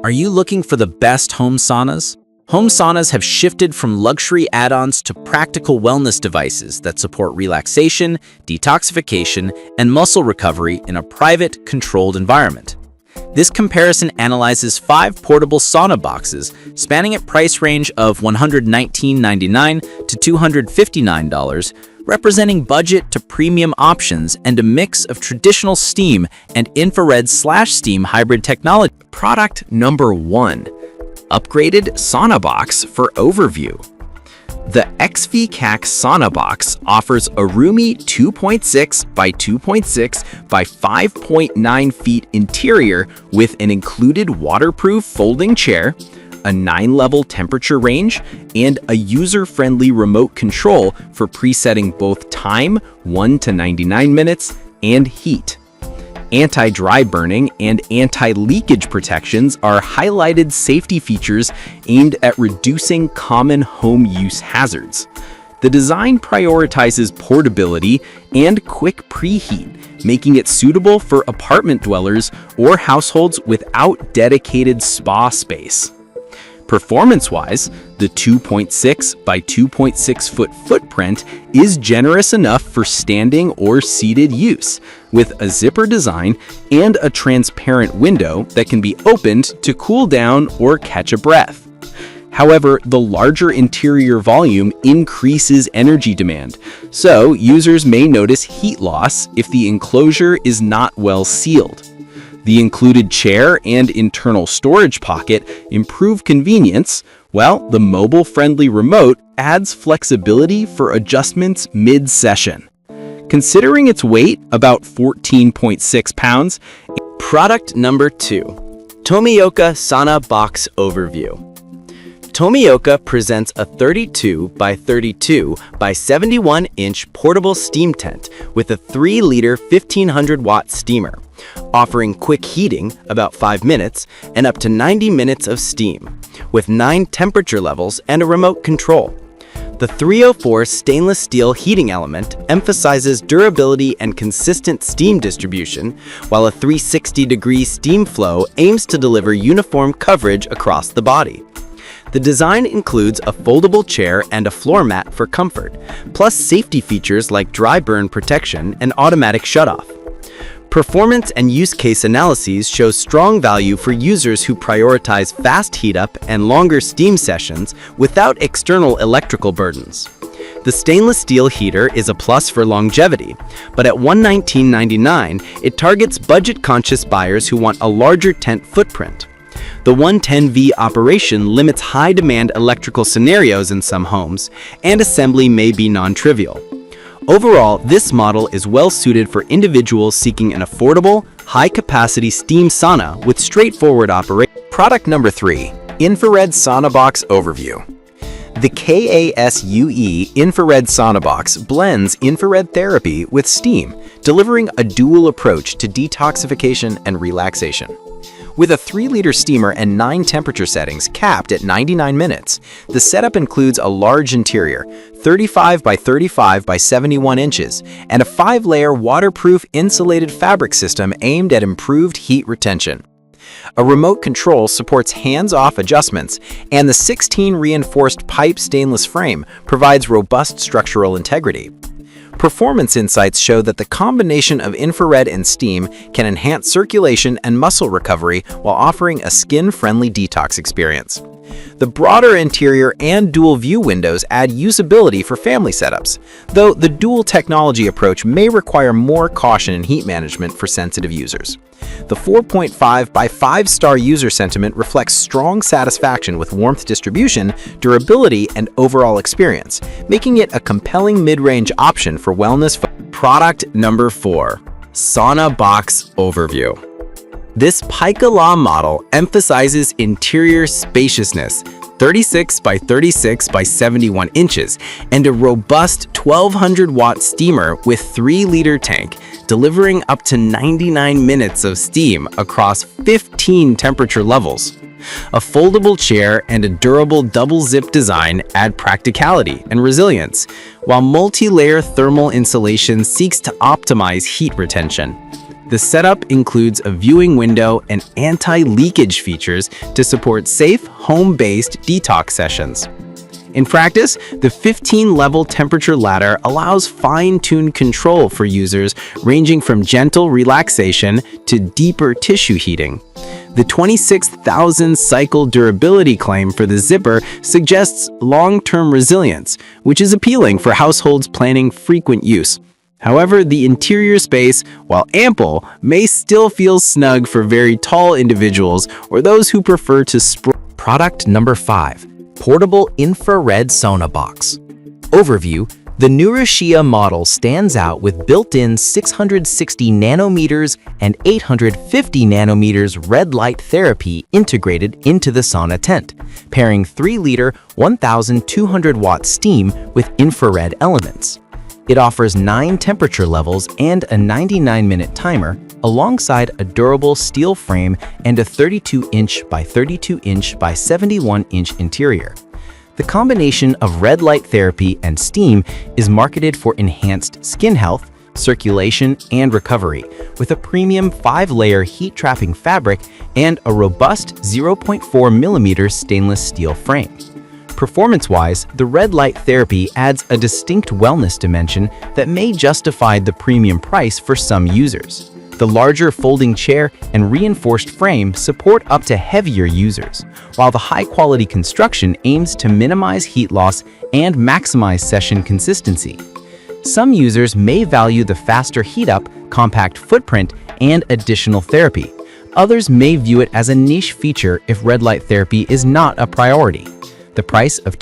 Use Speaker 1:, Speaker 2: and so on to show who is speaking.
Speaker 1: Are you looking for the best home saunas? Home saunas have shifted from luxury add-ons to practical wellness devices that support relaxation, detoxification, and muscle recovery in a private, controlled environment. This comparison analyzes 5 portable sauna boxes spanning a price range of $119.99 to $259, representing budget to premium options and a mix of traditional steam and infrared/steam hybrid technology.
Speaker 2: Product number 1. Upgraded Sauna Box for overview. The XVCAC Sauna Box offers a roomy 2.6 by 2.6 by 5.9 feet interior with an included waterproof folding chair, a 9-level temperature range, and a user-friendly remote control for presetting both time 1 to 99 minutes and heat. Anti-dry burning and anti-leakage protections are highlighted safety features aimed at reducing common home use hazards. The design prioritizes portability and quick preheat, making it suitable for apartment dwellers or households without dedicated spa space. Performance-wise, the 2.6 by 2.6 foot footprint is generous enough for standing or seated use, with a zipper design and a transparent window that can be opened to cool down or catch a breath. However, the larger interior volume increases energy demand, so users may notice heat loss if the enclosure is not well sealed. The included chair and internal storage pocket improve convenience, while the mobile-friendly remote adds flexibility for adjustments mid-session. Considering its weight, about 14.6 pounds,
Speaker 1: Product number 2. Tomioka Sauna Box Overview. Tomioka presents a 32 by 32 by 71-inch portable steam tent with a 3-liter 1500-watt steamer, offering quick heating, about 5 minutes, and up to 90 minutes of steam, with 9 temperature levels and a remote control. The 304 stainless steel heating element emphasizes durability and consistent steam distribution, while a 360-degree steam flow aims to deliver uniform coverage across the body. The design includes a foldable chair and a floor mat for comfort, plus safety features like dry burn protection and automatic shutoff. Performance and use case analyses show strong value for users who prioritize fast heat up and longer steam sessions without external electrical burdens. The stainless steel heater is a plus for longevity, but at $119.99, it targets budget-conscious buyers who want a larger tent footprint. The 110V operation limits high-demand electrical scenarios in some homes, and assembly may be non-trivial. Overall, this model is well-suited for individuals seeking an affordable, high-capacity steam sauna with straightforward operation.
Speaker 2: Product number 3. Infrared Sauna Box Overview. The KASUE Infrared Sauna Box blends infrared therapy with steam, delivering a dual approach to detoxification and relaxation. With a 3-liter steamer and 9 temperature settings capped at 99 minutes, the setup includes a large interior, 35 by 35 by 71 inches, and a 5-layer waterproof insulated fabric system aimed at improved heat retention. A remote control supports hands-off adjustments, and the 16-reinforced pipe stainless frame provides robust structural integrity. Performance insights show that the combination of infrared and steam can enhance circulation and muscle recovery while offering a skin-friendly detox experience. The broader interior and dual-view windows add usability for family setups, though the dual technology approach may require more caution in heat management for sensitive users. The 4.5 by 5-star user sentiment reflects strong satisfaction with warmth distribution, durability, and overall experience, making it a compelling mid-range option for wellness. Product number 4. Sauna Box Overview.
Speaker 1: This Pika-La model emphasizes interior spaciousness, 36 by 36 by 71 inches, and a robust 1200-watt steamer with 3-liter tank, delivering up to 99 minutes of steam across 15 temperature levels. A foldable chair and a durable double-zip design add practicality and resilience, while multi-layer thermal insulation seeks to optimize heat retention. The setup includes a viewing window and anti-leakage features to support safe, home-based detox sessions. In practice, the 15-level temperature ladder allows fine-tuned control for users ranging from gentle relaxation to deeper tissue heating. The 26,000 cycle durability claim for the zipper suggests long-term resilience, which is appealing for households planning frequent use. However, the interior space, while ample, may still feel snug for very tall individuals or those who prefer to sprawl.
Speaker 2: Product number 5. Portable Infrared Sauna Box. Overview: the Neuroshia model stands out with built-in 660 nanometers and 850 nanometers red light therapy integrated into the sauna tent, pairing 3-liter 1,200-watt steam with infrared elements. It offers 9 temperature levels and a 99-minute timer, alongside a durable steel frame and a 32-inch by 32-inch by 71-inch interior. The combination of red light therapy and steam is marketed for enhanced skin health, circulation, and recovery, with a premium 5-layer heat-trapping fabric and a robust 0.4mm stainless steel frame. Performance-wise, the red light therapy adds a distinct wellness dimension that may justify the premium price for some users. The larger folding chair and reinforced frame support up to heavier users, while the high-quality construction aims to minimize heat loss and maximize session consistency. Some users may value the faster heat-up, compact footprint, and additional therapy. Others may view it as a niche feature if red light therapy is not a priority. The price of